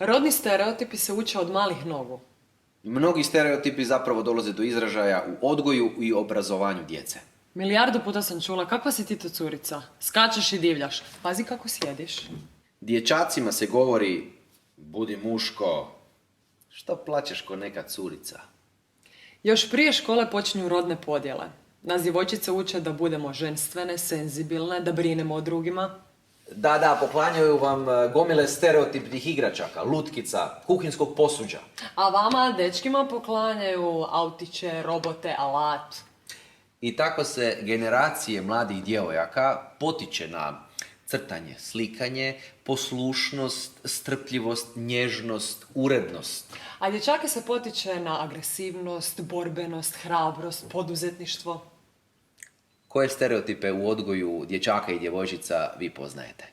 Rodni stereotipi se uče od malih nogu. Mnogi stereotipi zapravo dolaze do izražaja u odgoju i obrazovanju djece. Milijardu puta sam čula, kakva si ti to curica? Skačeš i divljaš. Pazi kako sjediš. Dječacima se govori, budi muško, što plačeš ko neka curica. Još prije škole počinju rodne podjele. Nas djevojčice uče da budemo ženstvene, senzibilne, da brinemo o drugima. Da, poklanjaju vam gomile stereotipnih igračaka, lutkica, kuhinskog posuđa. A vama, dečkima, poklanjaju autiće, robote, alat. I tako se generacije mladih djevojaka potiče na crtanje, slikanje, poslušnost, strpljivost, nježnost, urednost. A dječake se potiče na agresivnost, borbenost, hrabrost, poduzetništvo. Koje stereotipe u odgoju dječaka i djevojčica vi poznajete?